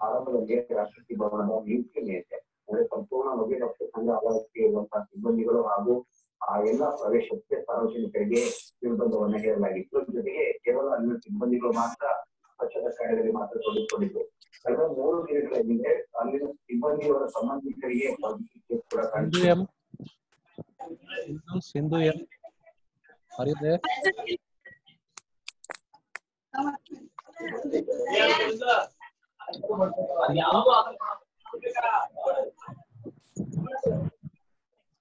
ಆರಂಭದಲ್ಲಿ ರಾಷ್ಟ್ರಪತಿ ಭವನದ ವೇದಿಕೆ ಇದೆ. ಅಂದ್ರೆ ಸಂಪೂರ್ಣ ನದಿ ರಕ್ಷಕ ಸಂಘ ಅಳವಡಿಕೆ ಇರುವಂತಹ ಸಿಬ್ಬಂದಿಗಳು ಹಾಗೂ ಆ ಎಲ್ಲ ಪ್ರವೇಶಕ್ಕೆ ಸಾರ್ವಜನಿಕರಿಗೆ ನಿರ್ಬಂಧವನ್ನು ಹೇರಲಾಗಿತ್ತು. ಜೊತೆಗೆ ಕೇವಲ ಅಲ್ಲಿನ ಸಿಬ್ಬಂದಿಗಳು ಮಾತ್ರ ಸ್ವಚ್ಛತಾ ಕಾರ್ಯದಲ್ಲಿ ಮಾತ್ರ ತೊಡಗಿಕೊಂಡಿದ್ದು. ಕಳೆದ 3 ದಿನಗಳ ಹಿಂದೆ ಅಲ್ಲಿನ ಸಿಬ್ಬಂದಿಯವರ ಸಂಬಂಧಿಕರಿಗೆ ಕೂಡ Sindhu M, are you there?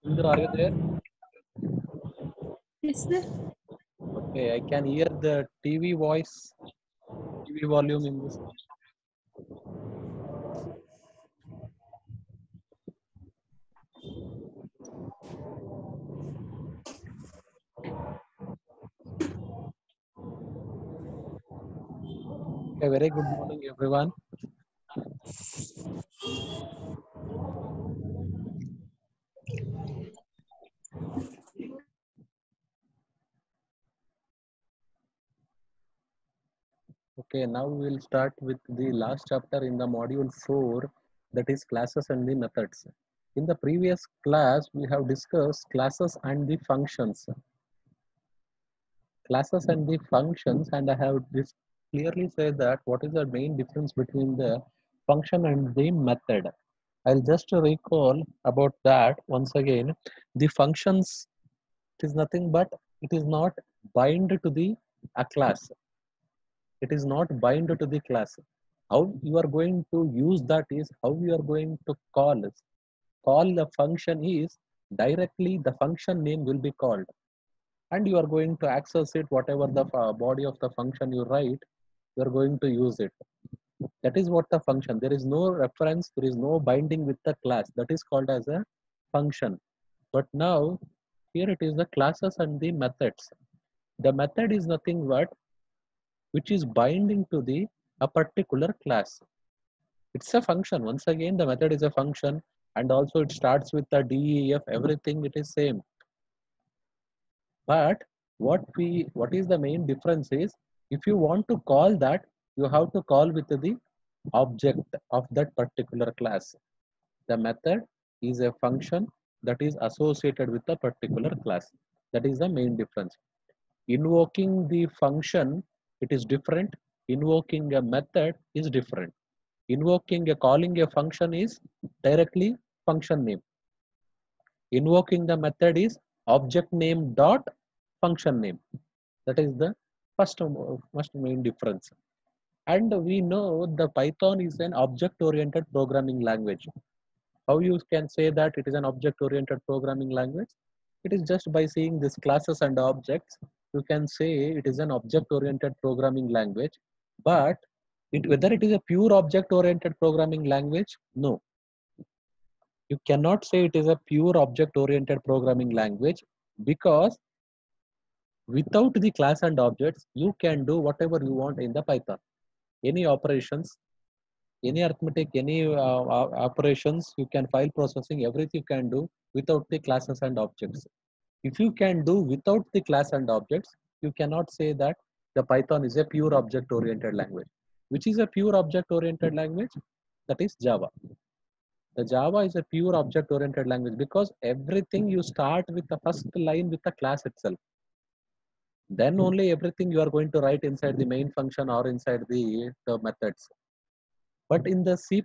Sindhu, are you there? Yes, sir. Okay, I can hear the TV voice, TV volume in this. Okay, very good morning, everyone. Okay, now we will start with the last chapter in the module 4, that is classes and the methods. In the previous class, we have discussed classes and the functions. Classes and the functions, and I have clearly said that what is the main difference between the function and the method. I'll just recall about that once again. The functions, it is nothing but it is not bind to the a class. It is not bind to the class. How you are going to use that is how you are going to call the function is directly the function name will be called, and you are going to access it, whatever the body of the function you write, you are going to use it. That is what the function. There is no reference, there is no binding with the class. That is called as a function. But now here it is the classes and the methods. The method is nothing but which is binding to the a particular class. It's a function. Once again, the method is a function, and also it starts with the DEF, everything it is same. But what is the main difference is, if you want to call that, you have to call with the object of that particular class. The method is a function that is associated with a particular class. That is the main difference. Invoking the function, it is different. Invoking a method is different. Calling a function is directly function name. Invoking the method is object name dot function name. That is the first main difference. And we know the Python is an object-oriented programming language. How you can say that it is an object-oriented programming language? It is just by seeing these classes and objects, you can say it is an object-oriented programming language. But whether it is a pure object-oriented programming language, no. You cannot say it is a pure object-oriented programming language, because without the class and objects, you can do whatever you want in the Python. Any operations, any arithmetic, any operations, you can file processing, everything you can do without the classes and objects. If you can do without the class and objects, you cannot say that the Python is a pure object-oriented language. Which is a pure object-oriented language? That is Java. The Java is a pure object-oriented language, because everything you start with the first line with the class itself. Then only everything you are going to write inside the main function or inside the methods. But in the C++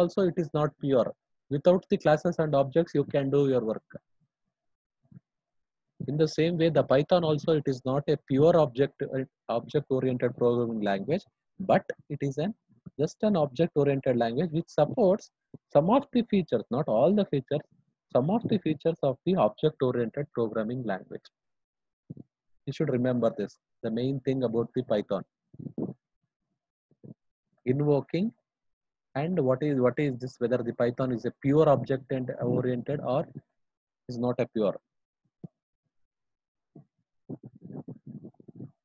also it is not pure. Without the classes and objects, you can do your work. In the same way, the Python also, it is not a pure object-oriented programming language, but it is just an object-oriented language which supports some of the features, not all the features, some of the features of the object-oriented programming language. You should remember this, the main thing about the Python. Invoking, and what is this, whether the Python is a pure object-oriented or is not a pure.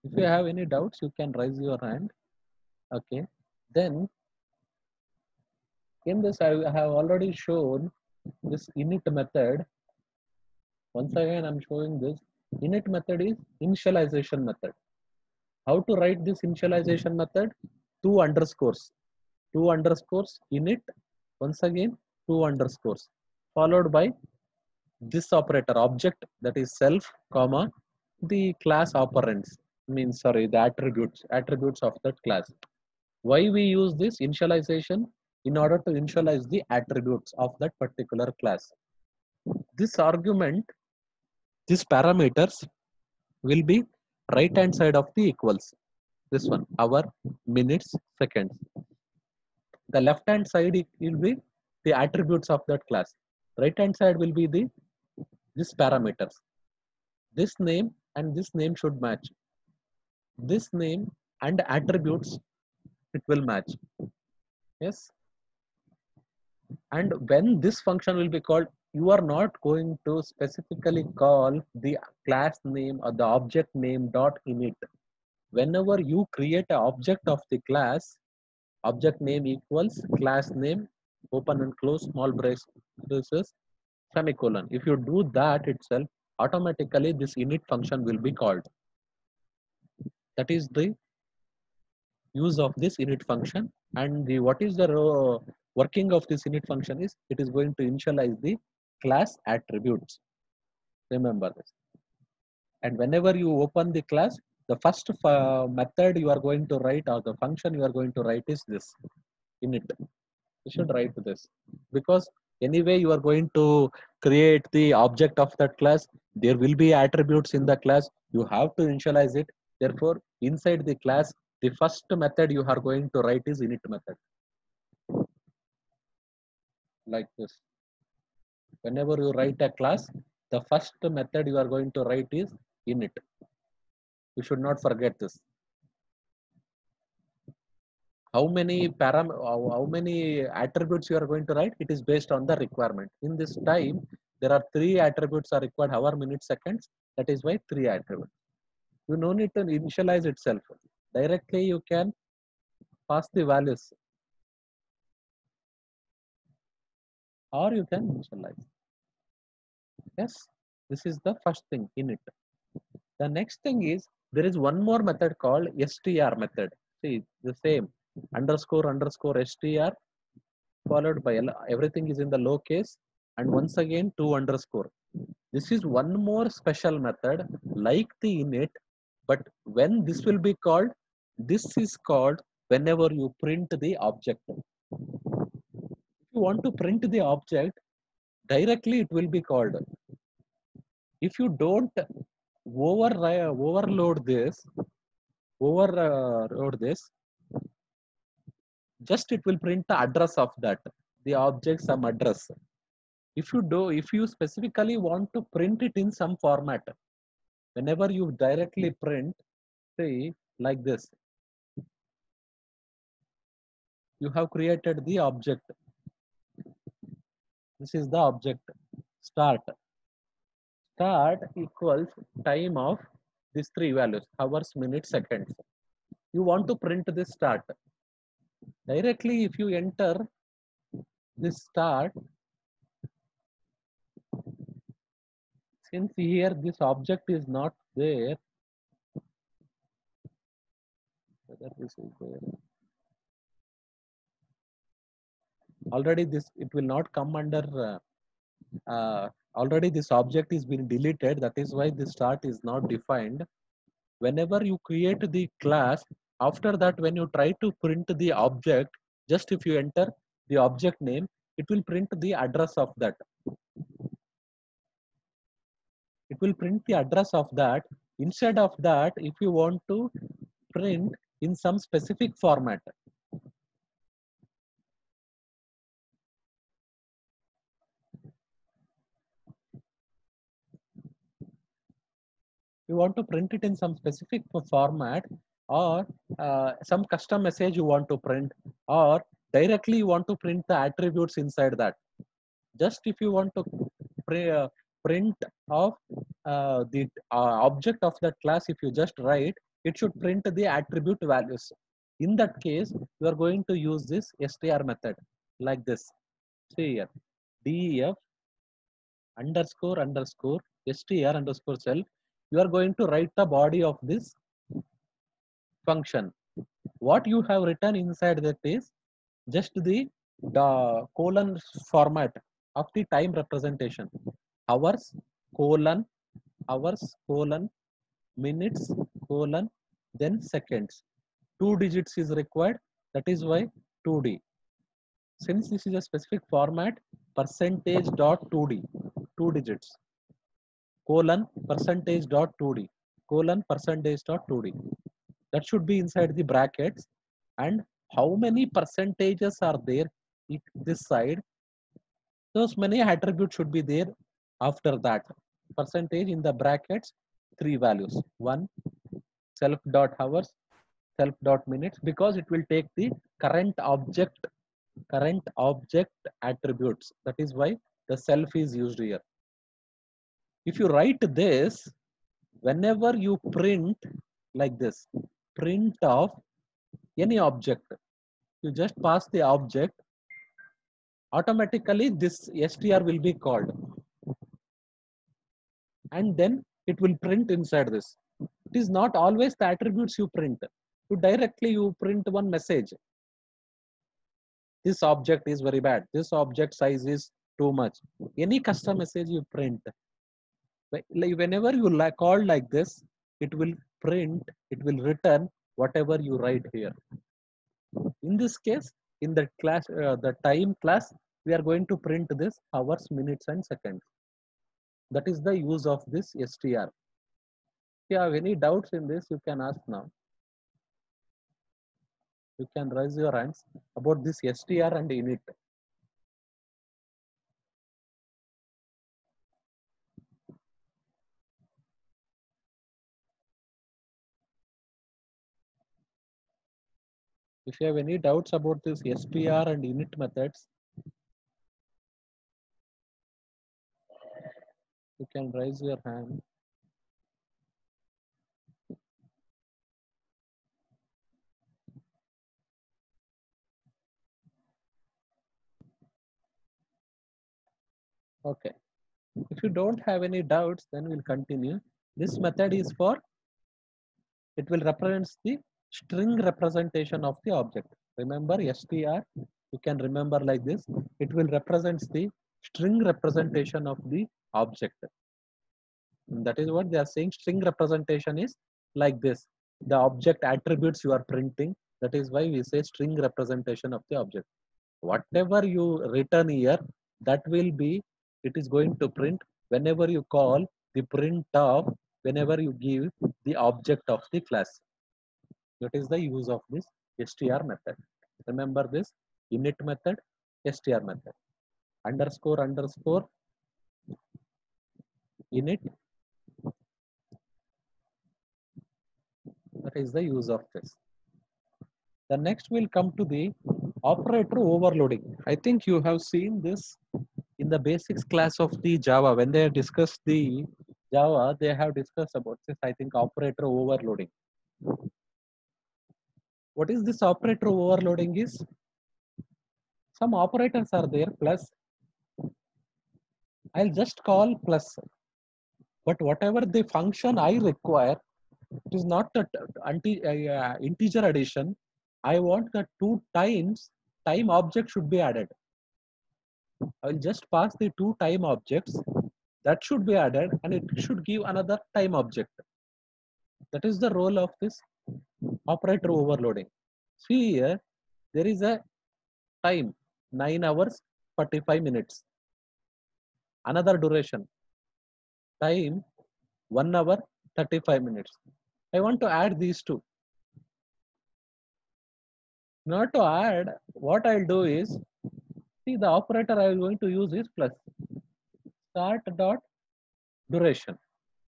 If you have any doubts, you can raise your hand. Okay, then in this I have already shown this init method. Once again, I'm showing this. Init method is initialization method. How to write this initialization method? Two underscores init, once again two underscores, followed by this operator object, that is self, comma, the class operands, means sorry, the attributes of that class. Why we use this initialization? In order to initialize the attributes of that particular class. This argument, these parameters will be right hand side of the equals. This one, hour, minutes, seconds. The left hand side will be the attributes of that class. Right hand side will be the this parameters. This name and this name should match. This name and attributes, it will match. Yes. And when this function will be called, you are not going to specifically call the class name or the object name dot init. Whenever you create an object of the class, object name equals class name, open and close small braces, semicolon. If you do that itself, automatically this init function will be called. That is the use of this init function. And what is the working of this init function is, it is going to initialize the class attributes. Remember this. And whenever you open the class, the first method you are going to write, or the function you are going to write, is this init. You should write this, because anyway you are going to create the object of that class. There will be attributes in the class. You have to initialize it. Therefore, inside the class, the first method you are going to write is init method. Like this. Whenever you write a class, the first method you are going to write is init. You should not forget this. How many attributes you are going to write? It is based on the requirement. In this time, there are 3 attributes are required: hour, minute, seconds. That is why 3 attributes. You no need to initialize itself. Directly you can pass the values, or you can initialize. Yes, this is the first thing, init. The next thing is, there is one more method called str method. See, the same, underscore str, followed by everything is in the low case, and once again 2 underscore. This is one more special method like the init, but when this will be called, this is called whenever you print the object. If you want to print the object, directly it will be called. If you don't overload this, just it will print the address of that, the object some address. If you specifically want to print it in some format, whenever you directly print, say like this, you have created the object. This is the object. Start equals time of these 3 values: hours, minutes, seconds. You want to print this start. Directly if you enter this start, since here this object is not there, whether this is there, already this, it will not come under already this object is been deleted. That is why the start is not defined. Whenever you create the class, after that when you try to print the object, just if you enter the object name, it will print the address of that. It will print the address of that. Instead of that, if you want to print in some specific format, you want to print it in some specific format, or some custom message you want to print, or directly you want to print the attributes inside that. Just if you want to print of the object of that class, if you just write, it should print the attribute values. In that case, you are going to use this str method like this. See here, def underscore str underscore self. you are going to write the body of this function. What you have written inside that is just the colon format of the time representation. Hours, colon, hours, colon, minutes, colon, then seconds. 2 digits is required. That is why 2D. Since this is a specific format, percentage dot 2D, 2 digits, colon, percentage dot 2D, colon, percentage dot 2D. That should be inside the brackets. And how many percentages are there this side? Those many attributes should be there after that. Percentage in the brackets, 3 values. 1, self dot hours, self dot minutes, because it will take the current object attributes. That is why the self is used here. If you write this, whenever you print like this, print of any object, you just pass the object, automatically this str will be called, and then it will print inside this. It is not always the attributes you print. You print one message. This object is very bad. This object size is too much. Any custom message you print. Whenever you call like this, it will print, it will return whatever you write here. In this case, in the class, the time class, we are going to print this hours, minutes, and seconds. That is the use of this str. If you have any doubts in this, you can ask now. You can raise your hands about this str and init. If you have any doubts about this str and init methods, you can raise your hand. Okay. If you don't have any doubts, then we'll continue. This method is for, it will represent the string representation of the object. Remember str, you can remember like this. It will represent the string representation of the object. And that is what they are saying. String representation is like this. The object attributes you are printing. That is why we say string representation of the object. Whatever you return here, that will be, it is going to print whenever you call the print of, whenever you give the object of the class. That is the use of this str method. Remember this init method, str method, underscore underscore init. That is the use of this. The next will come to the operator overloading. I think you have seen this in the basics class of the Java. When they discussed the Java, they have discussed about this, I think, operator overloading. What is this operator overloading is? Some operators are there, plus. I'll just call plus. But whatever the function I require, it is not the integer addition. I want the 2 times time object should be added. I'll just pass the 2 time objects that should be added, and it should give another time object. That is the role of this operator overloading. See here, there is a time 9 hours 45 minutes. Another duration time 1 hour 35 minutes. I want to add these two. Not to add, what I'll do is, see, the operator I am going to use is plus start dot duration.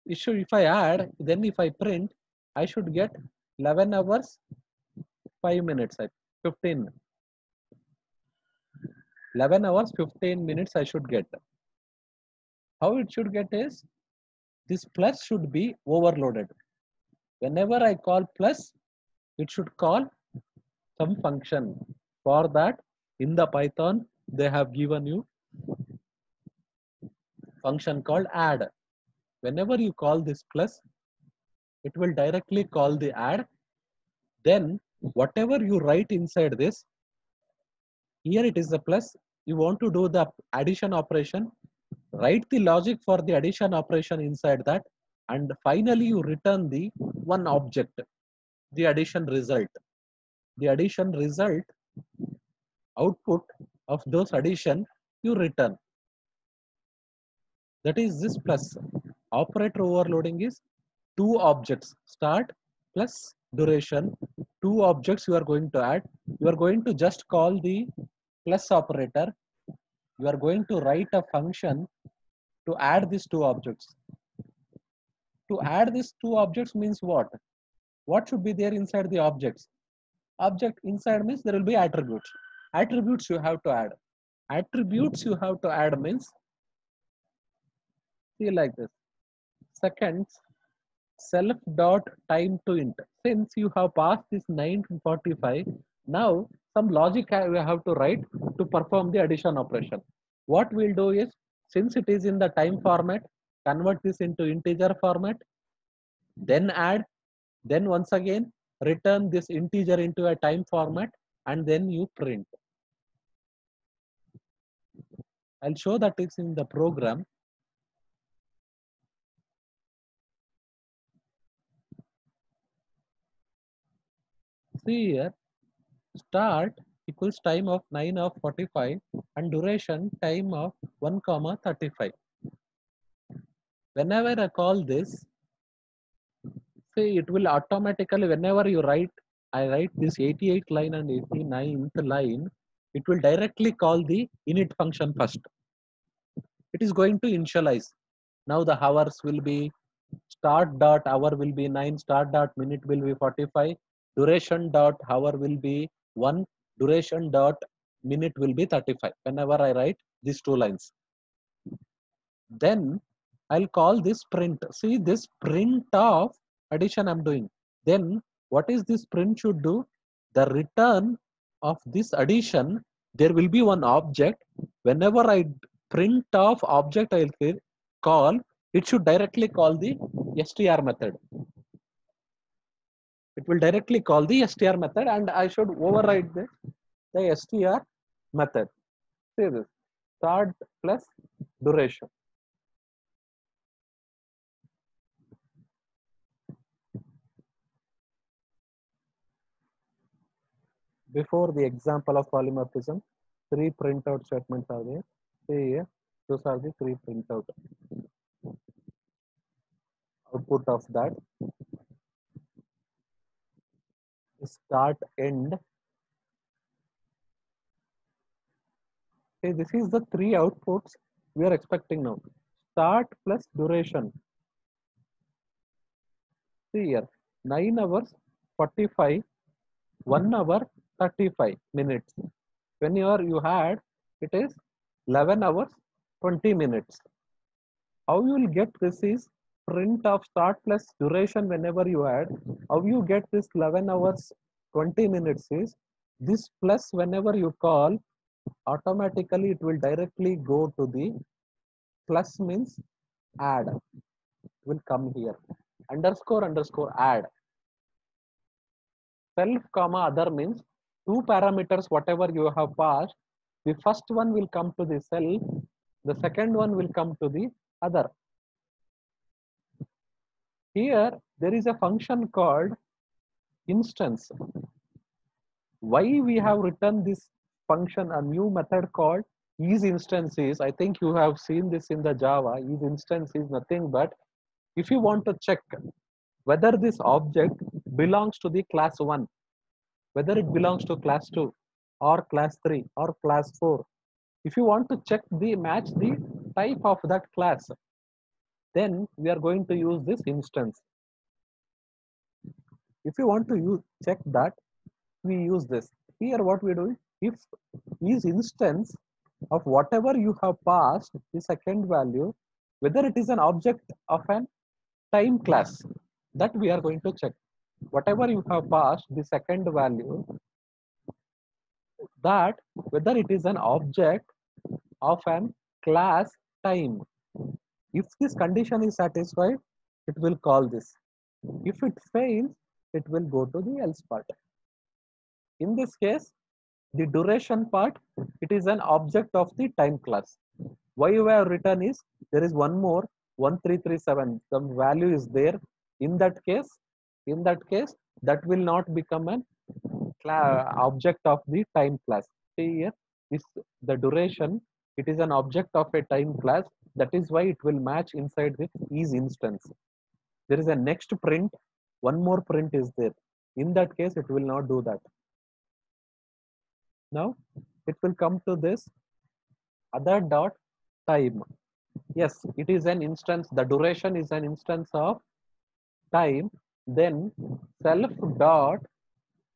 If I add, then if I print, I should get 11 hours 5 minutes, 15. 11 hours 15 minutes I should get. How it should get is, this plus should be overloaded. Whenever I call plus, it should call some function. For that, in the Python, they have given you function called add. whenever you call this plus, it will directly call the add. Then whatever you write inside this, here it is a plus. You want to do the addition operation, write the logic for the addition operation inside that, and finally you return the one object, the addition result. The addition result output of those addition you return. That is this plus. Operator overloading is two objects, start plus duration. Two objects you are going to add. You are going to just call the plus operator. You are going to write a function to add these two objects. To add these two objects means what? What should be there inside the objects? Object inside means there will be attributes. Attributes you have to add. Attributes you have to add means, see like this. Seconds self dot time to int. Since you have passed this 9:45, now some logic we have to write to perform the addition operation. What we'll do is, since it is in the time format, convert this into integer format, then add, then once again return this integer into a time format, and then you print. I'll show that it's in the program. See here, start equals time of 9 of 45 and duration time of 1 comma 35. Whenever I call this, see it will automatically, whenever you write, I write this 88th line and 89th line, it will directly call the init function first. It is going to initialize. Now the hours will be start dot hour will be 9, start dot minute will be 45, duration dot hour will be 1, duration dot minute will be 35. Whenever I write these two lines, then I'll call this print. See this print of addition I'm doing. Then what is this print should do? The return of this addition, there will be one object. Whenever I print of object I'll call, it should directly call the str method. It will directly call the str method, and I should override the str method. See this, start plus duration. Before the example of polymorphism, three printout statements are there. See here, those are the three printout. Output of that, start, end. See, this is the three outputs we are expecting now. Start plus duration. See here, 9 hours 45, 1 hour 35 minutes. Whenever you had, it is 11 hours 20 minutes. How you will get this is print of start plus duration whenever you add. How you get this 11 hours 20 minutes is this plus whenever you call, automatically it will directly go to the plus means add. It will come here. Underscore underscore add. Self comma other means two parameters whatever you have passed. The first one will come to the self. The second one will come to the other. Here there is a function called instance. Why we have written this function, a new method called isInstance is, I think you have seen this in the Java. isInstance is nothing but if you want to check whether this object belongs to the class 1, whether it belongs to class 2 or class 3 or class 4. If you want to check the match the type of that class, then we are going to use this instance. If you want to check that, we use this. Here what we do, if is instance of whatever you have passed the second value, whether it is an object of an time class, that we are going to check. Whatever you have passed the second value, that whether it is an object of an class time. If this condition is satisfied, it will call this. If it fails, it will go to the else part. In this case, the duration part, it is an object of the time class. Why you have written is, there is one more 1337. The value is there. In that case, that will not become an object of the time class. See here, is the duration. It is an object of a time class. That is why it will match inside the is instance. There is a next print. One more print is there. In that case, it will not do that. Now, it will come to this other dot time. Yes, it is an instance. The duration is an instance of time. Then self dot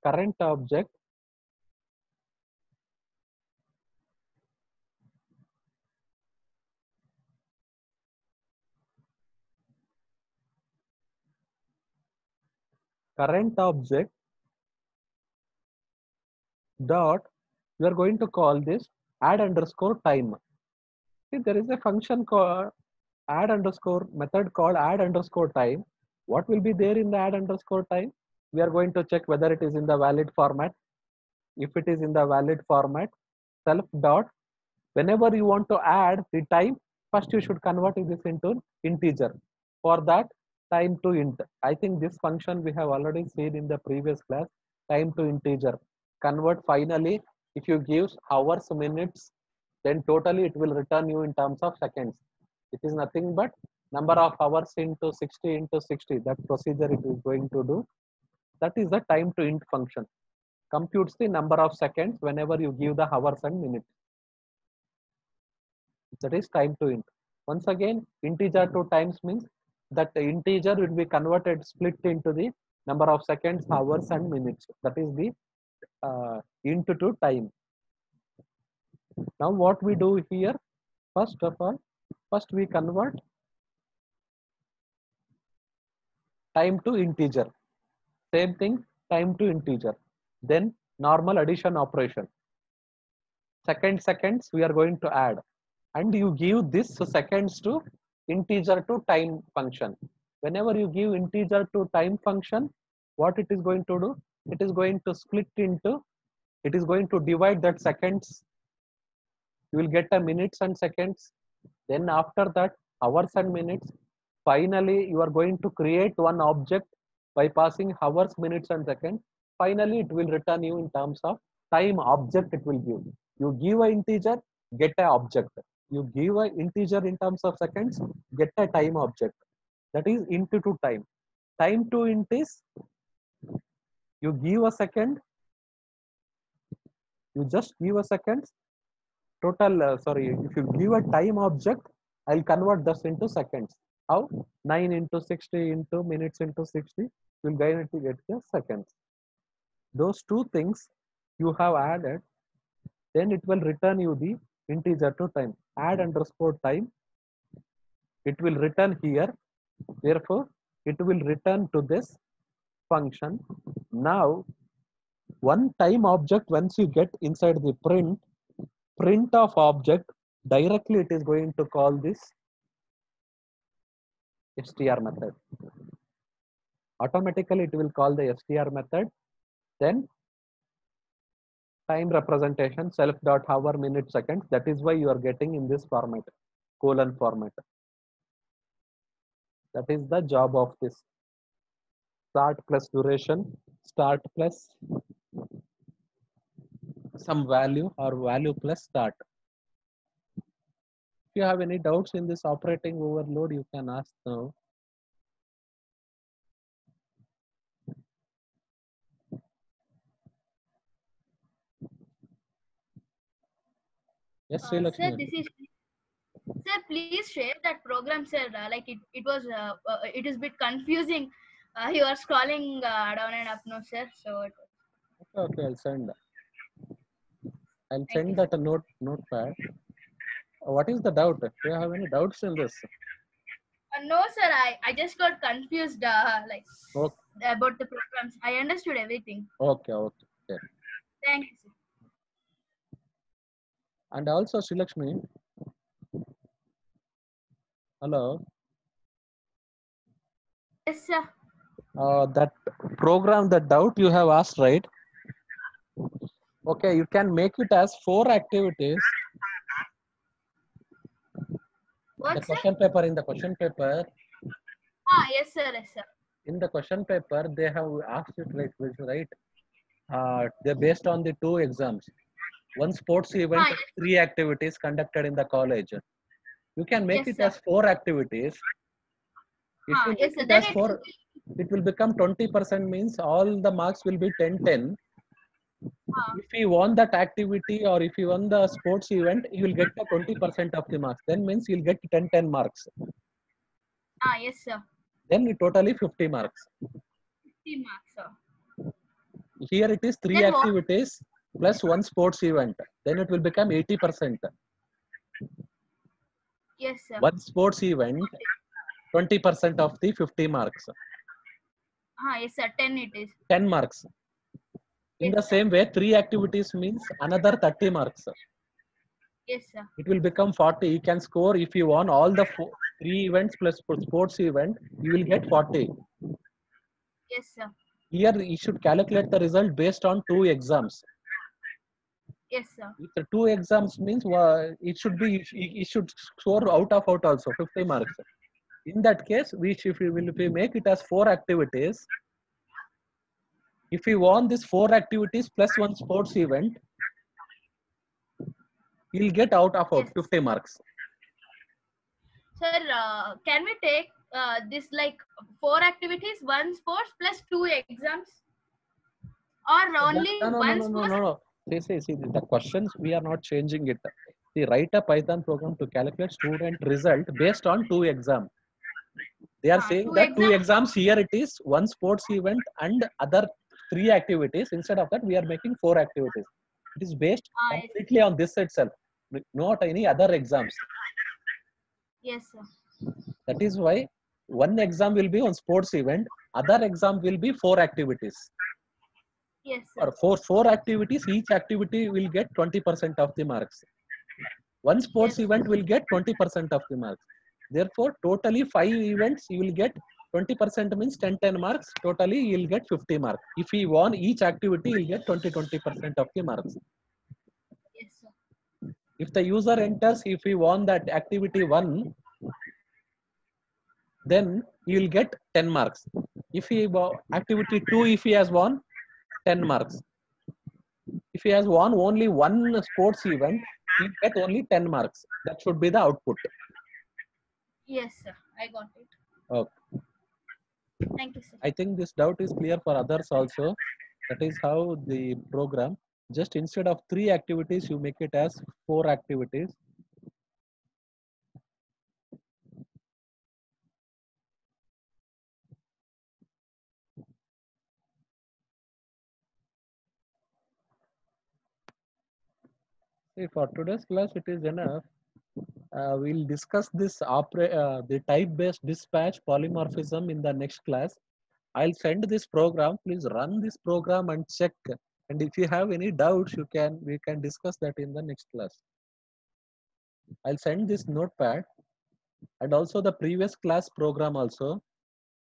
current object dot, you are going to call this add underscore time. See, there is a function called add underscore method called add underscore time. What will be there in the add underscore time? We are going to check whether it is in the valid format. If it is in the valid format, self dot, whenever you want to add the time, first you should convert this into integer. For that, time to int. I think this function we have already seen in the previous class. Time to integer. Convert finally. If you give hours, minutes, then totally it will return you in terms of seconds. It is nothing but number of hours into 60 into 60. That procedure it is going to do. That is the time to int function. Computes the number of seconds whenever you give the hours and minutes. That is time to int. Once again, integer to times means that the integer will be converted, split into the number of seconds, hours, and minutes. That is the int to time. Now, what we do here, first of all, first we convert time to integer. Same thing, time to integer. Then normal addition operation. Seconds we are going to add, and you give this seconds to integer to time function. Whenever you give integer to time function, what it is going to do? It is going to split into, it is going to divide that seconds. You will get a minutes and seconds. Then after that, hours and minutes. Finally, you are going to create one object by passing hours, minutes, and seconds. Finally, it will return you in terms of time object it will give. You give an integer, get an object. You give an integer in terms of seconds, get a time object. That is int to time. Time to int is, you give a second, you just give a second. Total, if you give a time object, I'll convert this into seconds. How? 9 into 60 into minutes into 60, you'll get the seconds. Those two things you have added, then it will return you the integer to time. Add underscore time, it will return here. Therefore, it will return to this function. Now, one time object, once you get inside the print of object, directly it is going to call this str method. Automatically it will call the str method. Then time representation self dot hour minute seconds. That is why you are getting in this format, colon format. That is the job of this. Start plus duration, start plus some value, or value plus start. If you have any doubts in this operating overload, you can ask now. Yes, Sri Lakshmi. Sir, this is sir. Please share that program, sir. Like it was it is a bit confusing. You are scrolling down and up, no, sir. So it was, Okay, I'll send. I'll thank send you, that sir. a notepad. What is the doubt? Do you have any doubts in this? No, sir. I just got confused. Like Okay, about the programs. I understood everything. okay. Thank you, sir. And also, Sri Lakshmi, Hello. Yes, sir. That program, the doubt you have asked, right? Okay, you can make it as 4 activities. What, sir? In the question paper, Yes, sir. Yes, sir. in the question paper, they have asked it right? They're based on the 2 exams. One sports event, Yes. 3 activities conducted in the college. You can make Yes, it sir. as 4 activities. If you Yes, make sir. it Then as it 4, it will become 20%, means all the marks will be 10-10. If you won that activity or if you won the sports event, you will get the 20% of the marks. Then means you'll get 10 marks. yes, sir. Then it totally 50 marks. 50 marks, sir. Here it is 3 Then what? activities plus 1 sports event. Then it will become 80%. Yes, sir. 1 sports event, 20% of the 50 marks. Yes, sir. 10 it is. 10 marks. In Yes, the sir. same way, 3 activities means another 30 marks. Yes, sir. It will become 40. You can score if you won all the 3 events plus sports event, you will get 40. Yes, sir. Here you should calculate the result based on 2 exams. Yes, sir. If the 2 exams means it should score out of out also 50 marks. In that case, if we make it as 4 activities, if we won this 4 activities plus 1 sports event, you'll get out of out Yes. 50 marks. Sir, can we take this like 4 activities, 1 sports plus 2 exams? Or only No. 1 sports? See, the questions we are not changing it. See, write a Python program to calculate student result based on 2 exams. They are saying 2 that 2 exams? exams, here it is 1 sports event and other 3 activities. Instead of that, we are making 4 activities. It is based Yes. completely on this itself, not any other exams. Yes, sir. That is why one exam will be on sports event, other exam will be 4 activities. Yes, sir. For 4 activities, each activity will get 20% of the marks. One sports Yes, event sir. will get 20% of the marks. Therefore, totally 5 events, you will get 20% means 10 marks. Totally, you will get 50 marks. If you won each activity, you will get 20% of the marks. Yes, sir. If the user enters, if he won that activity 1, then you will get 10 marks. If he activity 2, if he has won, 10 marks. If he has won only one sports event, he get only 10 marks. That should be the output. Yes, sir. I got it. Okay. Thank you, sir. I think this doubt is clear for others also. That is how the program, just instead of 3 activities, you make it as 4 activities. See, for today's class, it is enough. We'll discuss the type-based dispatch polymorphism in the next class. I'll send this program. Please run this program and check. And if you have any doubts, we can discuss that in the next class. I'll send this notepad and also the previous class program also.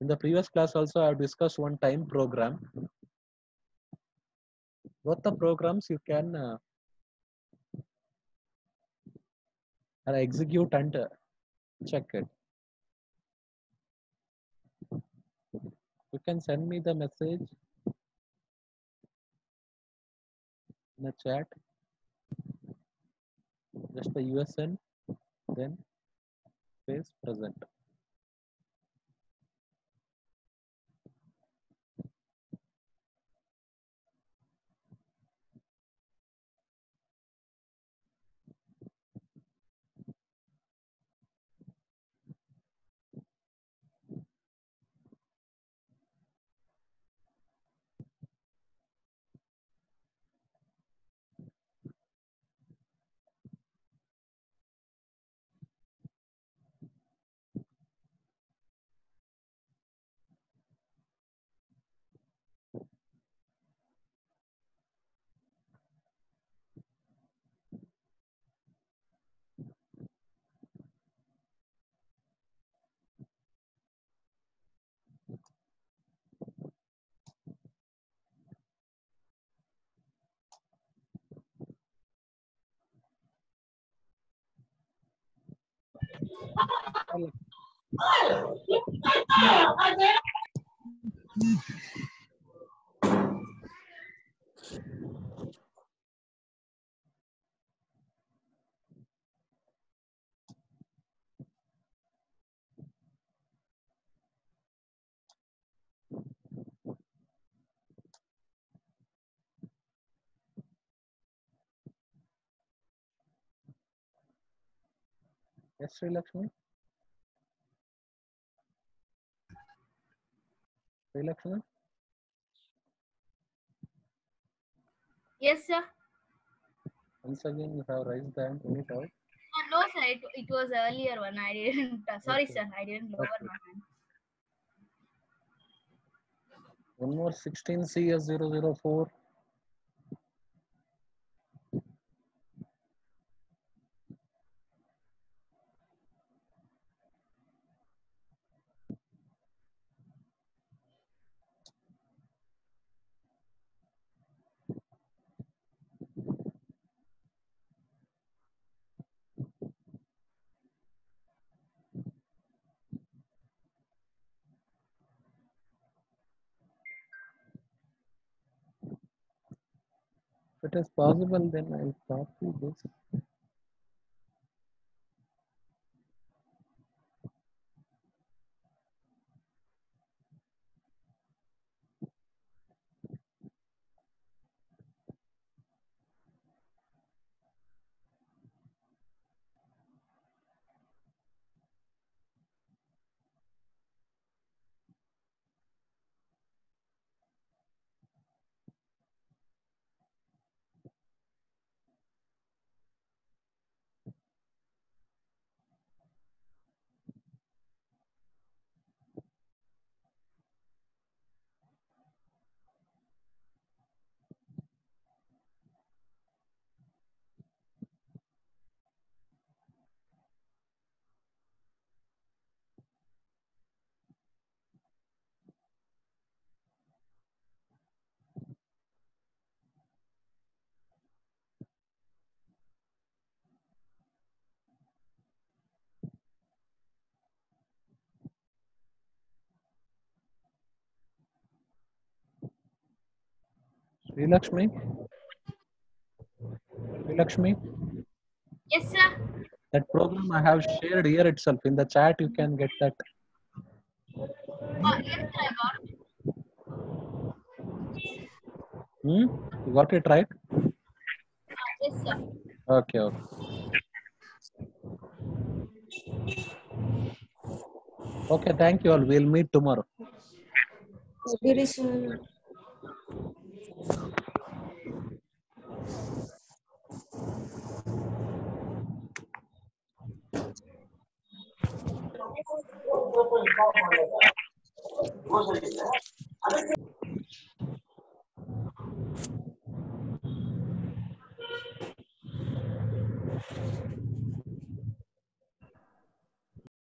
In the previous class also, I've discussed one time program. Both the programs you can execute and check it. You can send me the message in the chat. Just the USN, then space present. Yes, Sri Lakshmi. Sri Lakshmi. Yes, sir. Once again, you have raised the hand. Any doubt? No, sir. It was earlier one. I didn't. Sorry, Okay. sir. I didn't lower Okay. my hand. One more 16CS004. If it is possible, then I'll copy this. Sri Lakshmi. Sri Lakshmi. Yes, sir. That program I have shared here itself in the chat. You can get that. Yes, sir. I got it. You got it right? Yes, sir. Okay. Okay. Okay. Thank you all. We'll meet tomorrow. Very soon.